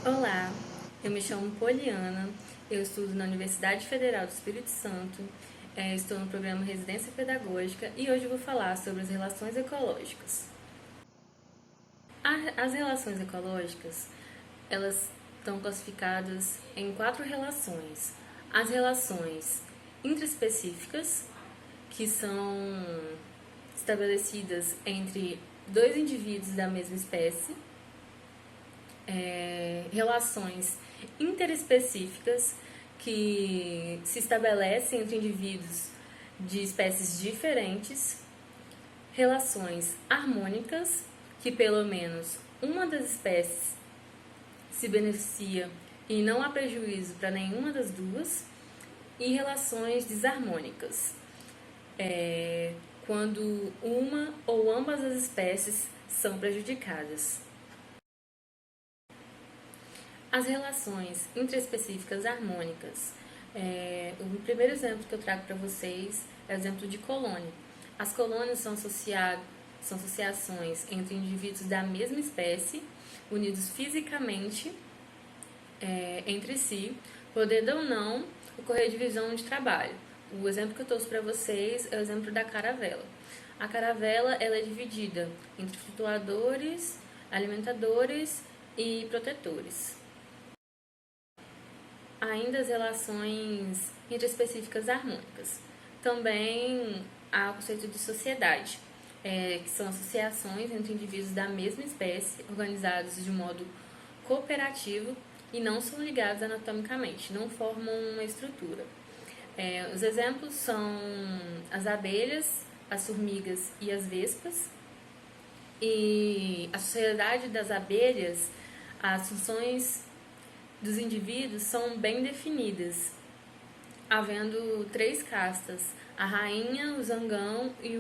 Olá, eu me chamo Poliana, eu estudo na Universidade Federal do Espírito Santo, estou no programa Residência Pedagógica e hoje eu vou falar sobre as relações ecológicas. As relações ecológicas, elas estão classificadas em 4 relações. As relações intraespecíficas, que são estabelecidas entre dois indivíduos da mesma espécie, relações interespecíficas que se estabelecem entre indivíduos de espécies diferentes, relações harmônicas, que pelo menos uma das espécies se beneficia e não há prejuízo para nenhuma das duas, e relações desarmônicas, quando uma ou ambas as espécies são prejudicadas. As relações intraespecíficas harmônicas. O primeiro exemplo que eu trago para vocês é o exemplo de colônia. As colônias são associações entre indivíduos da mesma espécie, unidos fisicamente entre si, podendo ou não ocorrer divisão de trabalho. O exemplo que eu trouxe para vocês é o exemplo da caravela. A caravela ela é dividida entre flutuadores, alimentadores e protetores. Ainda as relações interespecíficas harmônicas. Também há o conceito de sociedade, que são associações entre indivíduos da mesma espécie, organizados de modo cooperativo e não são ligados anatomicamente, não formam uma estrutura. Os exemplos são as abelhas, as formigas e as vespas. E a sociedade das abelhas, as funções dos indivíduos são bem definidas, havendo 3 castas: a rainha, o zangão e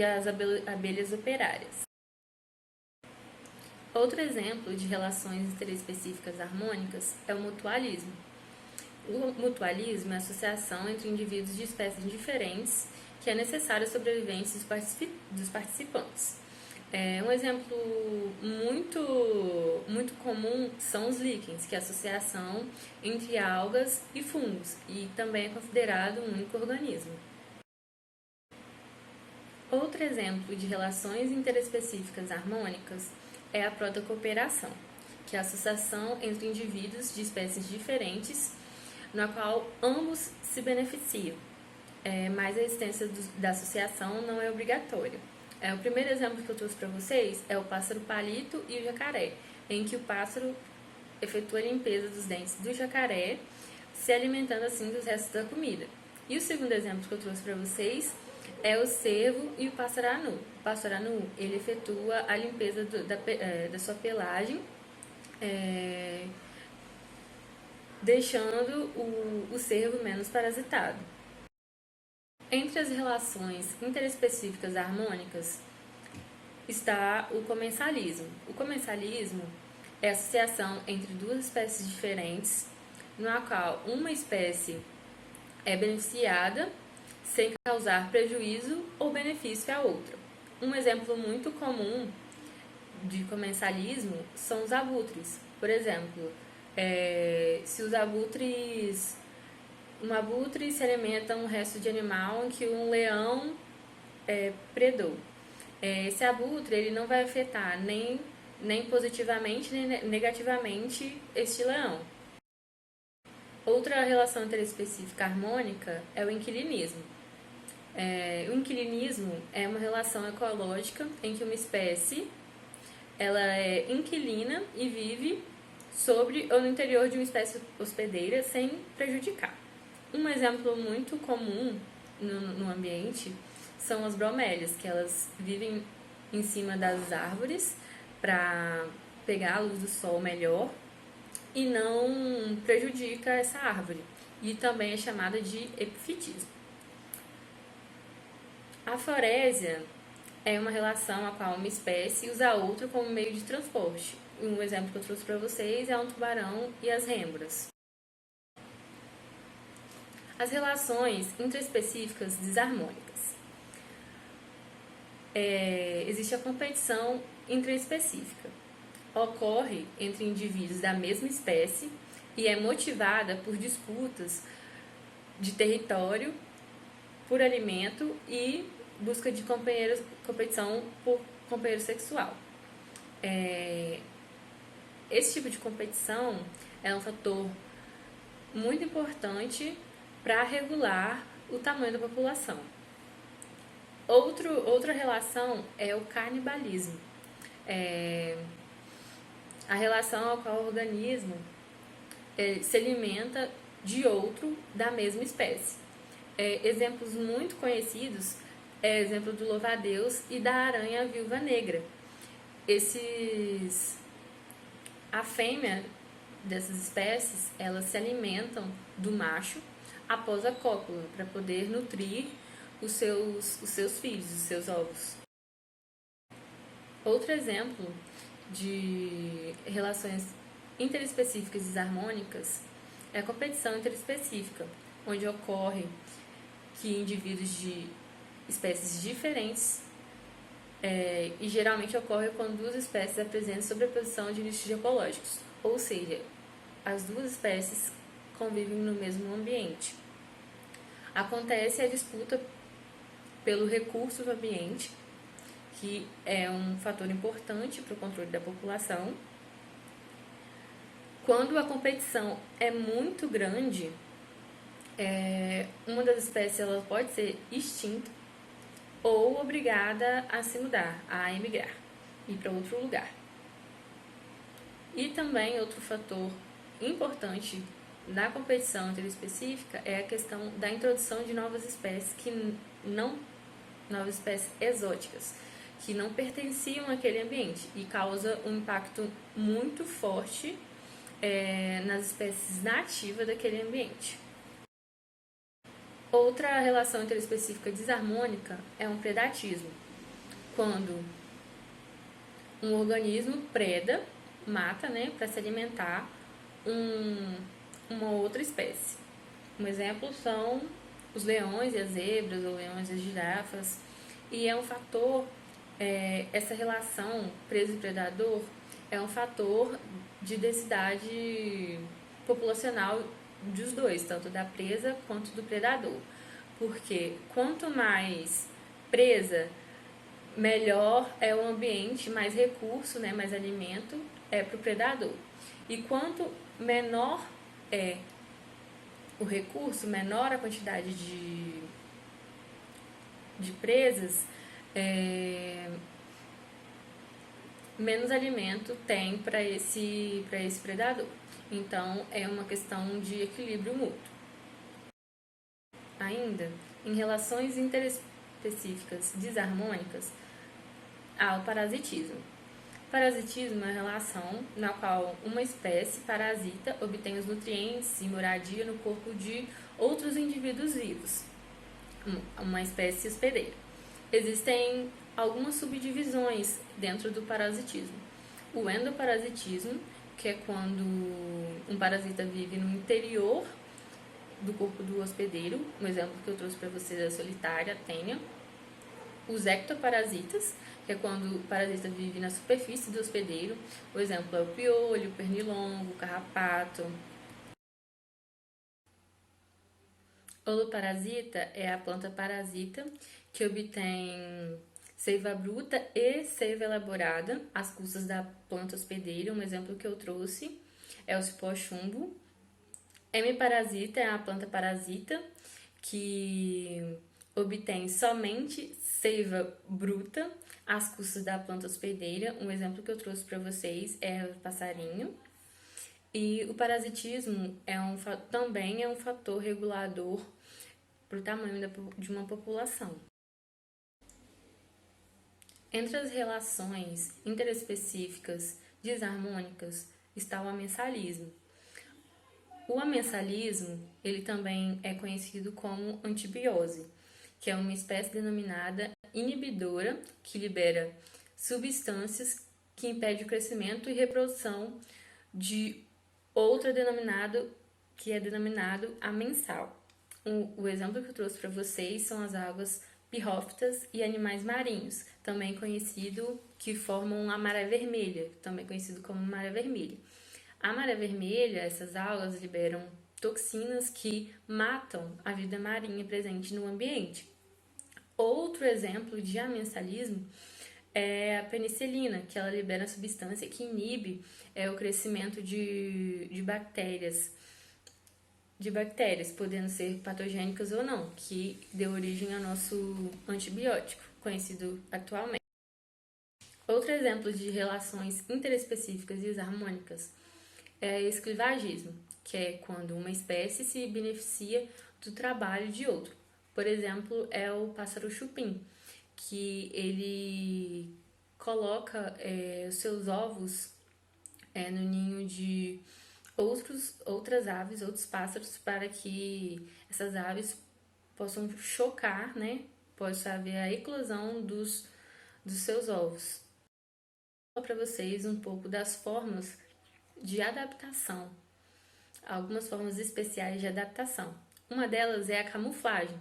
as abelhas operárias. Outro exemplo de relações interespecíficas harmônicas é o mutualismo. O mutualismo é a associação entre indivíduos de espécies diferentes que é necessária à sobrevivência dos participantes. Um exemplo muito comum são os líquens, que é a associação entre algas e fungos, e também é considerado um único organismo. Outro exemplo de relações interespecíficas harmônicas é a protocooperação, que é a associação entre indivíduos de espécies diferentes, na qual ambos se beneficiam, mas a existência da associação não é obrigatória. O primeiro exemplo que eu trouxe para vocês é o pássaro palito e o jacaré, em que o pássaro efetua a limpeza dos dentes do jacaré, se alimentando assim dos restos da comida. E o segundo exemplo que eu trouxe para vocês é o cervo e o pássaro anu. O pássaro anu, ele efetua a limpeza da sua pelagem, deixando o cervo menos parasitado. Entre as relações interespecíficas harmônicas está o comensalismo. O comensalismo é a associação entre duas espécies diferentes, na qual uma espécie é beneficiada sem causar prejuízo ou benefício à outra. Um exemplo muito comum de comensalismo são os abutres. Por exemplo, se os abutres... Um abutre se alimenta um resto de animal em que um leão predou. Esse abutre ele não vai afetar nem positivamente nem negativamente este leão. Outra relação interespecífica harmônica é o inquilinismo. O inquilinismo é uma relação ecológica em que uma espécie ela é inquilina e vive sobre ou no interior de uma espécie hospedeira sem prejudicar. Um exemplo muito comum no ambiente são as bromélias, que elas vivem em cima das árvores para pegar a luz do sol melhor e não prejudica essa árvore. E também é chamada de epifitismo. A forésia é uma relação a qual uma espécie usa a outra como meio de transporte. Um exemplo que eu trouxe para vocês é um tubarão e as rêmoras. As relações intraespecíficas desarmônicas. Existe a competição intraespecífica. ocorre entre indivíduos da mesma espécie e é motivada por disputas de território, por alimento e busca de competição por companheiro sexual. Esse tipo de competição é um fator muito importante para regular o tamanho da população. Outra relação é o canibalismo. A relação ao qual o organismo se alimenta de outro da mesma espécie. Exemplos muito conhecidos é o exemplo do louva-a-Deus e da aranha viúva negra. A fêmea dessas espécies, elas se alimentam do macho após a cópula, para poder nutrir os seus filhos, os seus ovos. Outro exemplo de relações interespecíficas desarmônicas é a competição interespecífica, onde ocorre que indivíduos de espécies diferentes e geralmente ocorre quando duas espécies apresentam sobreposição de nichos ecológicos, ou seja, as duas espécies convivem no mesmo ambiente. Acontece a disputa pelo recurso do ambiente, que é um fator importante para o controle da população. Quando a competição é muito grande, uma das espécies ela pode ser extinta ou obrigada a se mudar, a emigrar, ir para outro lugar. E também outro fator importante na competição interespecífica é a questão da introdução de novas espécies novas espécies exóticas, que não pertenciam àquele ambiente e causa um impacto muito forte nas espécies nativas daquele ambiente. Outra relação interespecífica desarmônica é um predatismo, quando um organismo preda, mata, para se alimentar uma outra espécie. Um exemplo são os leões e as zebras, ou leões e as girafas, e é um fator, essa relação preso e predador é um fator de densidade populacional dos dois, tanto da presa quanto do predador. Porque quanto mais presa, melhor é o ambiente, mais recurso, mais alimento é para o predador. E quanto menor é o recurso, menor a quantidade de presas, menos alimento tem para esse predador. Então, é uma questão de equilíbrio mútuo. Ainda, em relações interespecíficas desarmônicas, há o parasitismo. Parasitismo é uma relação na qual uma espécie parasita obtém os nutrientes e moradia no corpo de outros indivíduos vivos, uma espécie hospedeira. Existem algumas subdivisões dentro do parasitismo. O endoparasitismo, que é quando um parasita vive no interior do corpo do hospedeiro, um exemplo que eu trouxe para vocês é a solitária, a tênia. Os ectoparasitas, que é quando o parasita vive na superfície do hospedeiro, o exemplo é o piolho, o pernilongo, o carrapato. Holoparasita é a planta parasita que obtém seiva bruta e seiva elaborada às custas da planta hospedeira. Um exemplo que eu trouxe é o cipó-chumbo. Hemiparasita é a planta parasita que obtém somente seiva bruta às custas da planta hospedeira. Um exemplo que eu trouxe para vocês é o passarinho. E o parasitismo também é um fator regulador para o tamanho de uma população. Entre as relações interespecíficas desarmônicas está o amensalismo. O amensalismo, ele também é conhecido como antibiose, que é uma espécie denominada inibidora que libera substâncias que impedem o crescimento e reprodução de outra que é denominado amensal. O exemplo que eu trouxe para vocês são as águas pirrófitas e animais marinhos, também conhecido que formam a maré vermelha, também conhecido como maré vermelha. A maré vermelha, essas algas liberam toxinas que matam a vida marinha presente no ambiente. Outro exemplo de amensalismo é a penicilina, que ela libera a substância que inibe o crescimento de bactérias, podendo ser patogênicas ou não, que deu origem ao nosso antibiótico, conhecido atualmente. Outro exemplo de relações interespecíficas e desarmônicas é o esclivagismo, que é quando uma espécie se beneficia do trabalho de outro. Por exemplo, é o pássaro chupim, que ele coloca os seus ovos no ninho de outras aves, outros pássaros, para que essas aves possam chocar, né? Possa haver a eclosão dos seus ovos. Vou para vocês um pouco das formas de adaptação, algumas formas especiais de adaptação. Uma delas é a camuflagem,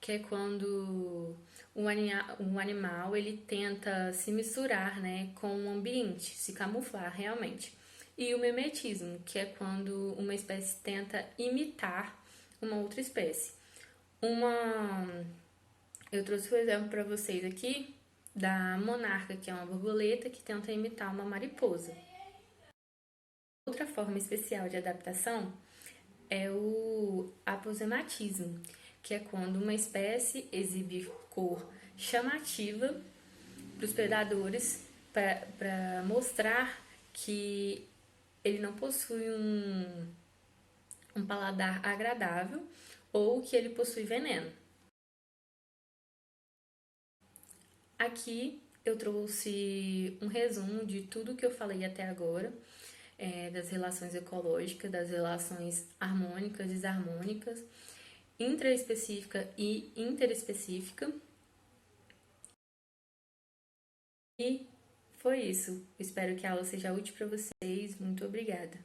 que é quando um animal ele tenta se misturar, né, com o ambiente, se camuflar realmente. E o mimetismo, que é quando uma espécie tenta imitar uma outra espécie. Eu trouxe um exemplo para vocês aqui da monarca, que é uma borboleta que tenta imitar uma mariposa. Outra forma especial de adaptação é o aposematismo, que é quando uma espécie exibe cor chamativa para os predadores para mostrar que ele não possui um paladar agradável ou que ele possui veneno. Aqui eu trouxe um resumo de tudo que eu falei até agora, das relações ecológicas, das relações harmônicas, desarmônicas, intraespecífica e interespecífica. E foi isso. Espero que a aula seja útil para vocês. Muito obrigada.